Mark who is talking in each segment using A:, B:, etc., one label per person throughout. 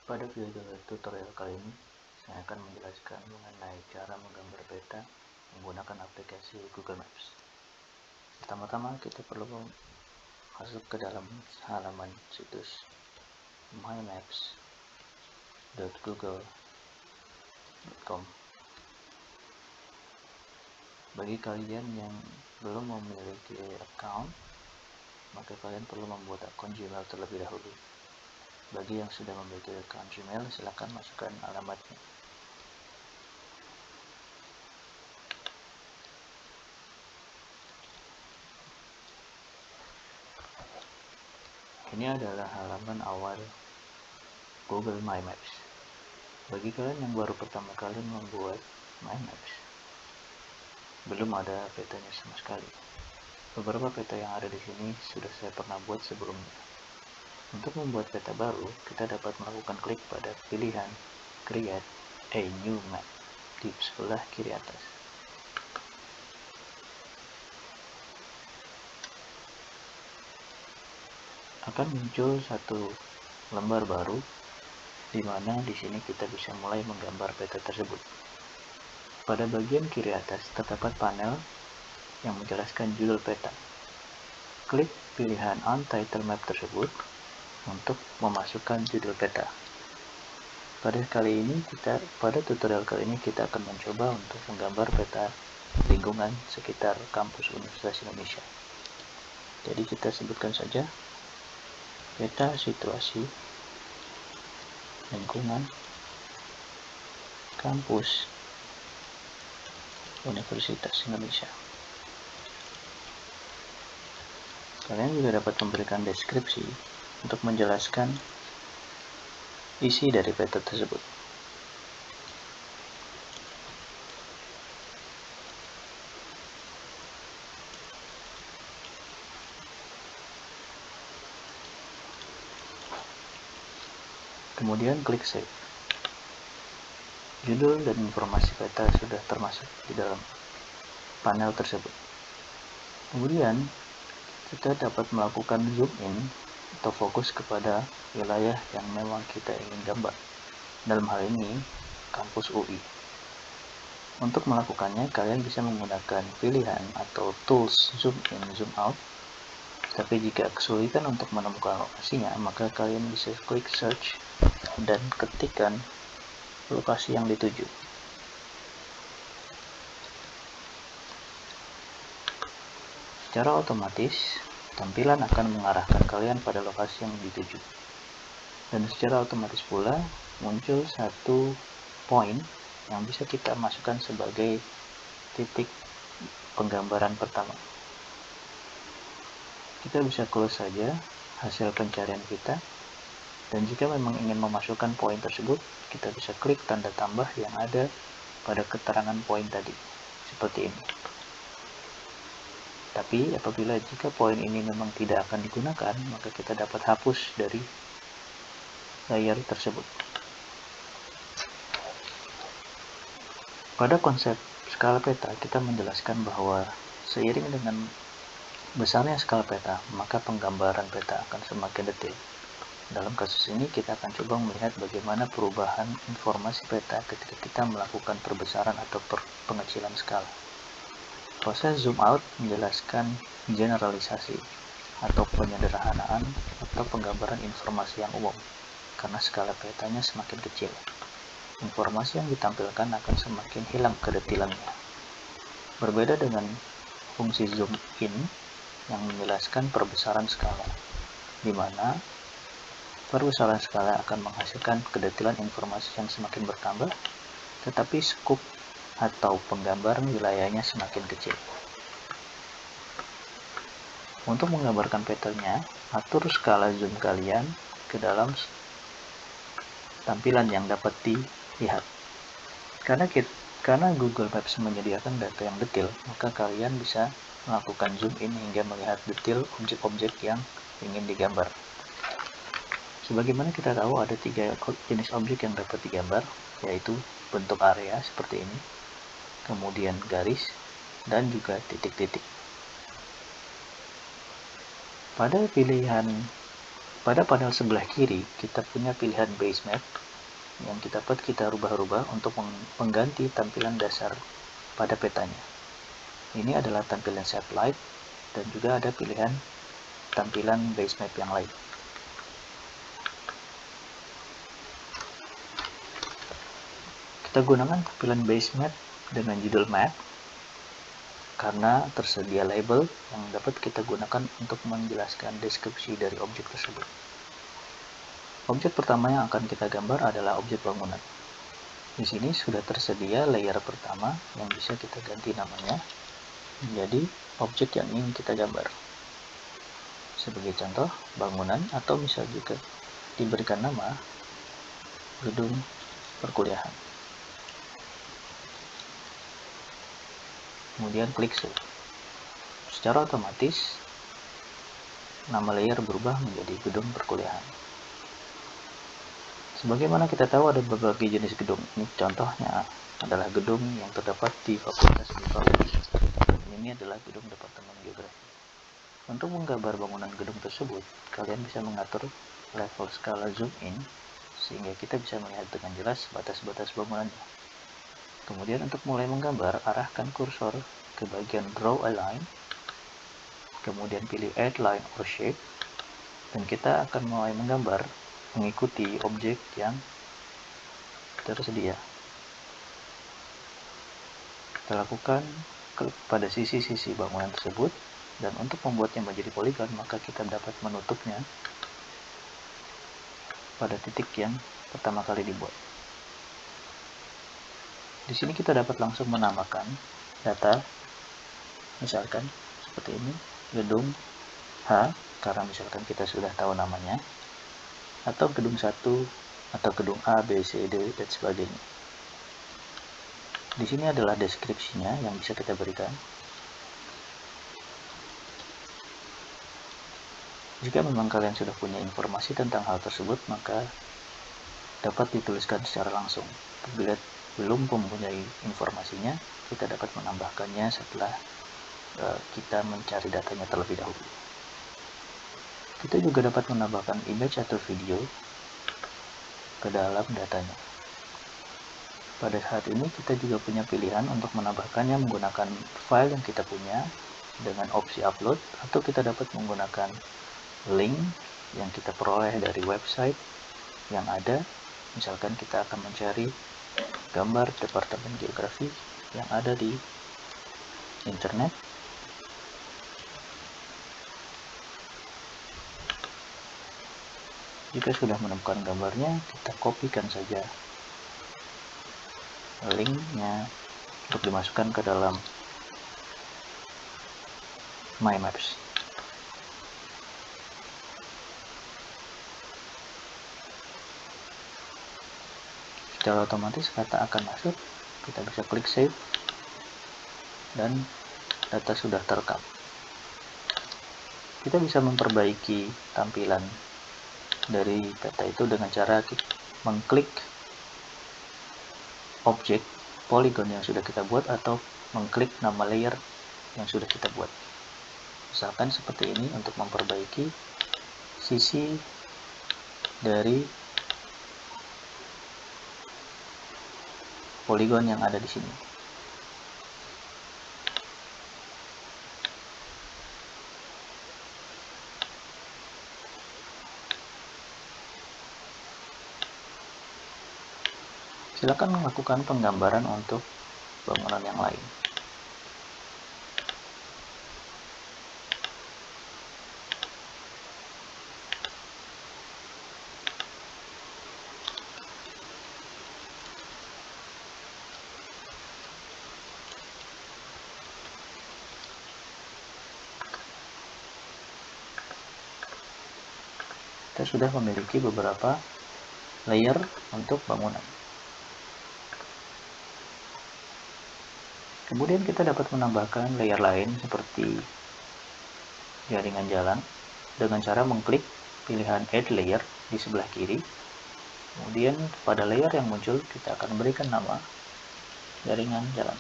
A: Pada video tutorial kali ini, saya akan menjelaskan mengenai cara menggambar peta menggunakan aplikasi Google Maps. Pertama-tama kita perlu masuk ke dalam halaman situs mymaps.google.com. Bagi kalian yang belum memiliki account, maka kalian perlu membuat akun Gmail terlebih dahulu. Bagi yang sudah memiliki account Gmail, silakan masukkan alamatnya. Ini adalah halaman awal Google My Maps. Bagi kalian yang baru pertama kali membuat My Maps, belum ada petanya sama sekali. Beberapa peta yang ada di sini sudah saya pernah buat sebelumnya. Untuk membuat peta baru, kita dapat melakukan klik pada pilihan Create a New Map di sebelah kiri atas. Akan muncul satu lembar baru, di mana di sini kita bisa mulai menggambar peta tersebut. Pada bagian kiri atas terdapat panel yang menjelaskan judul peta. Klik pilihan Untitled Map tersebut untuk memasukkan judul peta. Pada tutorial kali ini kita akan mencoba untuk menggambar peta lingkungan sekitar kampus Universitas Indonesia. Jadi kita sebutkan saja peta situasi lingkungan kampus Universitas Indonesia. Kalian juga dapat memberikan deskripsi untuk menjelaskan isi dari peta tersebut. Kemudian klik Save. Judul dan informasi peta sudah termasuk di dalam panel tersebut. Kemudian kita dapat melakukan zoom in atau fokus kepada wilayah yang memang kita ingin gambar. Dalam hal ini, kampus UI. Untuk melakukannya, kalian bisa menggunakan pilihan atau tools zoom in, zoom out. Tapi jika kesulitan untuk menemukan lokasinya, maka kalian bisa klik search dan ketikkan lokasi yang dituju. Secara otomatis, tampilan akan mengarahkan kalian pada lokasi yang dituju. Dan secara otomatis pula muncul satu poin yang bisa kita masukkan sebagai titik penggambaran pertama. Kita bisa close saja hasil pencarian kita, dan jika memang ingin memasukkan poin tersebut, kita bisa klik tanda tambah yang ada pada keterangan poin tadi, seperti ini. Tapi apabila jika poin ini memang tidak akan digunakan, maka kita dapat hapus dari layar tersebut. Pada konsep skala peta, kita menjelaskan bahwa seiring dengan besarnya skala peta, maka penggambaran peta akan semakin detail. Dalam kasus ini, kita akan coba melihat bagaimana perubahan informasi peta ketika kita melakukan perbesaran atau pengecilan skala. Proses zoom out menjelaskan generalisasi atau penyederhanaan atau penggambaran informasi yang umum, karena skala petanya semakin kecil. Informasi yang ditampilkan akan semakin hilang kedetilannya. Berbeda dengan fungsi zoom in yang menjelaskan perbesaran skala, di mana perbesaran skala akan menghasilkan kedetilan informasi yang semakin bertambah, tetapi skup atau penggambaran wilayahnya semakin kecil. Untuk menggambarkan petanya, atur skala zoom kalian ke dalam tampilan yang dapat dilihat. Karena Google Maps menyediakan data yang detail, maka kalian bisa melakukan zoom in hingga melihat detail objek-objek yang ingin digambar. Sebagaimana kita tahu, ada 3 jenis objek yang dapat digambar, yaitu bentuk area seperti ini, kemudian garis, dan juga titik-titik. Pada pilihan Pada panel sebelah kiri, kita punya pilihan base map yang dapat kita rubah-rubah untuk mengganti tampilan dasar pada petanya. Ini adalah tampilan satellite dan juga ada pilihan tampilan base map yang lain. Kita gunakan tampilan base map dengan judul map karena tersedia label yang dapat kita gunakan untuk menjelaskan deskripsi dari objek tersebut. Objek pertama yang akan kita gambar adalah objek bangunan. Di sini sudah tersedia layer pertama yang bisa kita ganti namanya menjadi objek yang ingin kita gambar. Sebagai contoh, bangunan atau bisa juga diberikan nama gedung perkuliahan. Kemudian klik save. Secara otomatis nama layer berubah menjadi gedung perkuliahan. Sebagaimana kita tahu ada berbagai jenis gedung. Ini contohnya adalah gedung yang terdapat di Fakultas Geografi. Ini adalah gedung Departemen Geografi. Untuk menggambar bangunan gedung tersebut, kalian bisa mengatur level skala zoom in sehingga kita bisa melihat dengan jelas batas-batas bangunannya. Kemudian untuk mulai menggambar, arahkan kursor ke bagian Draw a Line, kemudian pilih Add Line or Shape, dan kita akan mulai menggambar mengikuti objek yang tersedia. Kita lakukan klik pada sisi-sisi bangunan tersebut, dan untuk membuatnya menjadi poligon, maka kita dapat menutupnya pada titik yang pertama kali dibuat. Di sini kita dapat langsung menambahkan data, misalkan seperti ini, gedung H, karena misalkan kita sudah tahu namanya, atau gedung 1, atau gedung A, B, C, D, dan sebagainya. Di sini adalah deskripsinya yang bisa kita berikan. Jika memang kalian sudah punya informasi tentang hal tersebut, maka dapat dituliskan secara langsung. Bila belum mempunyai informasinya, kita dapat menambahkannya setelah kita mencari datanya terlebih dahulu. Kita juga dapat menambahkan image atau video ke dalam datanya. Pada saat ini kita juga punya pilihan untuk menambahkannya menggunakan file yang kita punya dengan opsi upload, atau kita dapat menggunakan link yang kita peroleh dari website yang ada. Misalkan kita akan mencari gambar Departemen Geografi yang ada di internet. Jika sudah menemukan gambarnya, kita kopikan saja linknya untuk dimasukkan ke dalam My Maps. Secara otomatis data akan masuk, kita bisa klik save, dan data sudah terekam. Kita bisa memperbaiki tampilan dari peta itu dengan cara mengklik objek polygon yang sudah kita buat, atau mengklik nama layer yang sudah kita buat. Misalkan seperti ini untuk memperbaiki sisi dari poligon yang ada di sini. Silakan melakukan penggambaran untuk bangunan yang lain. Kita sudah memiliki beberapa layer untuk bangunan. Kemudian kita dapat menambahkan layer lain seperti jaringan jalan dengan cara mengklik pilihan Add Layer di sebelah kiri. Kemudian pada layer yang muncul kita akan berikan nama jaringan jalan.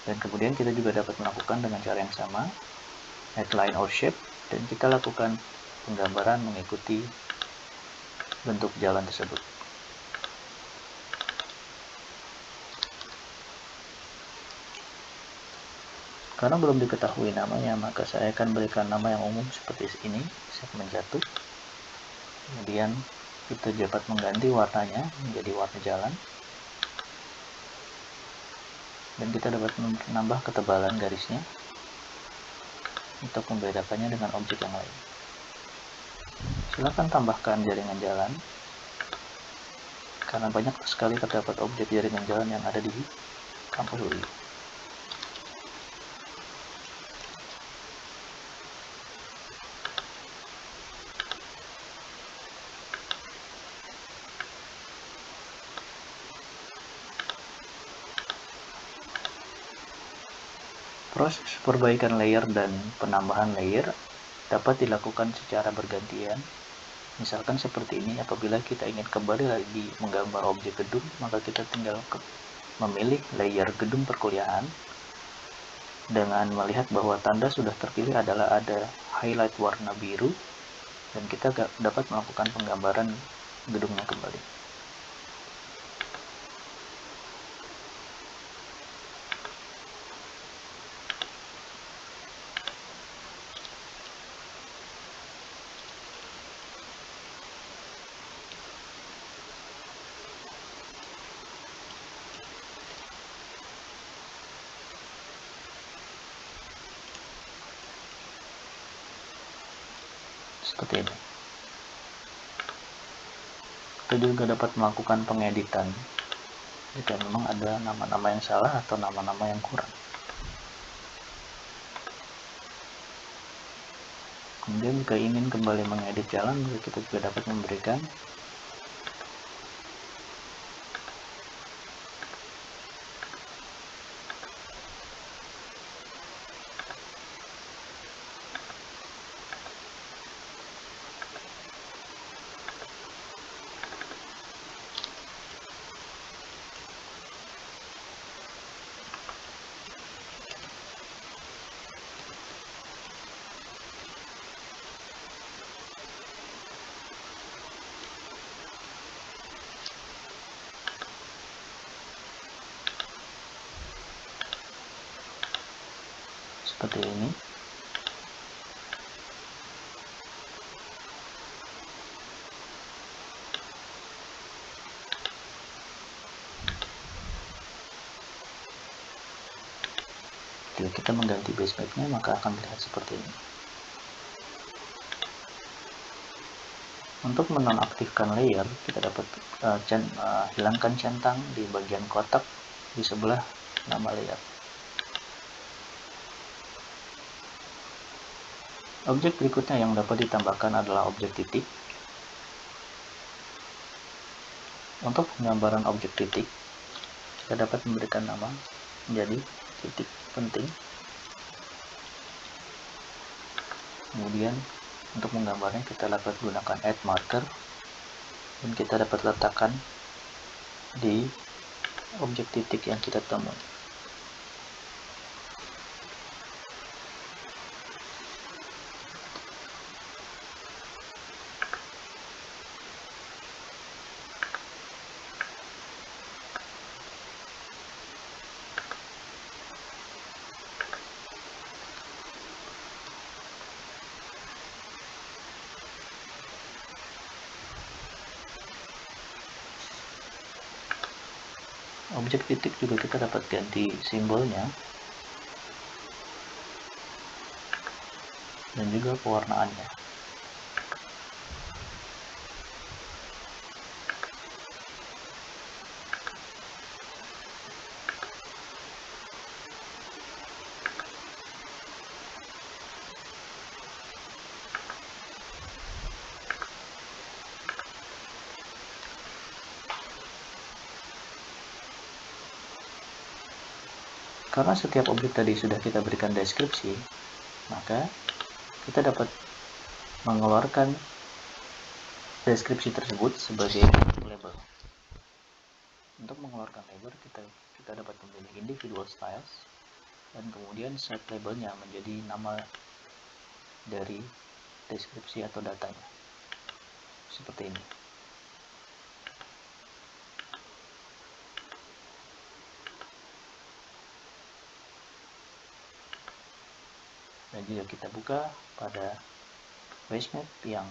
A: Dan kemudian kita juga dapat melakukan dengan cara yang sama, add line or shape, dan kita lakukan penggambaran mengikuti bentuk jalan tersebut. Karena belum diketahui namanya, maka saya akan berikan nama yang umum seperti ini, segmen jatuh. Kemudian kita dapat mengganti warnanya menjadi warna jalan. Dan kita dapat menambah ketebalan garisnya untuk membedakannya dengan objek yang lain. Silakan tambahkan jaringan jalan, karena banyak sekali terdapat objek jaringan jalan yang ada di kampus UI. Proses perbaikan layer dan penambahan layer dapat dilakukan secara bergantian. Misalkan seperti ini, apabila kita ingin kembali lagi menggambar objek gedung, maka kita tinggal memilih layer gedung perkuliahan dengan melihat bahwa tanda sudah terpilih adalah ada highlight warna biru, dan kita dapat melakukan penggambaran gedungnya kembali. Seperti ini. Kita juga dapat melakukan pengeditan jika memang ada nama-nama yang salah atau nama-nama yang kurang. Kemudian jika ingin kembali mengedit jalan, kita juga dapat memberikan seperti ini. Jika kita mengganti base map-nya, maka akan terlihat seperti ini. Untuk menonaktifkan layer, kita dapat hilangkan centang di bagian kotak di sebelah nama layer. Objek berikutnya yang dapat ditambahkan adalah objek titik. Untuk penggambaran objek titik, kita dapat memberikan nama menjadi titik penting. Kemudian untuk menggambarnya kita dapat gunakan add marker, dan kita dapat letakkan di objek titik yang kita temui. Objek titik juga kita dapat ganti simbolnya dan juga pewarnaannya. Karena setiap objek tadi sudah kita berikan deskripsi, maka kita dapat mengeluarkan deskripsi tersebut sebagai label. Untuk mengeluarkan label, kita dapat memilih individual styles, dan kemudian set labelnya menjadi nama dari deskripsi atau datanya, seperti ini. Dan jika kita buka pada Basemap yang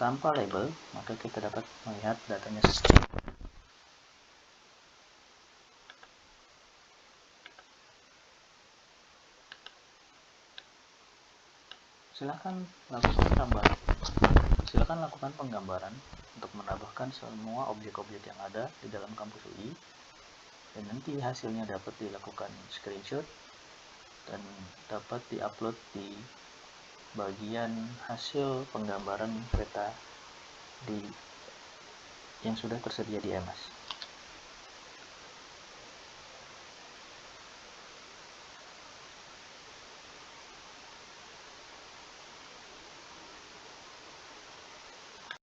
A: tanpa label, maka kita dapat melihat datanya seperti ini. Silakan lakukan penggambaran untuk menambahkan semua objek-objek yang ada di dalam kampus UI, dan nanti hasilnya dapat dilakukan screenshot dan dapat diupload di bagian hasil penggambaran peta yang sudah tersedia di MS.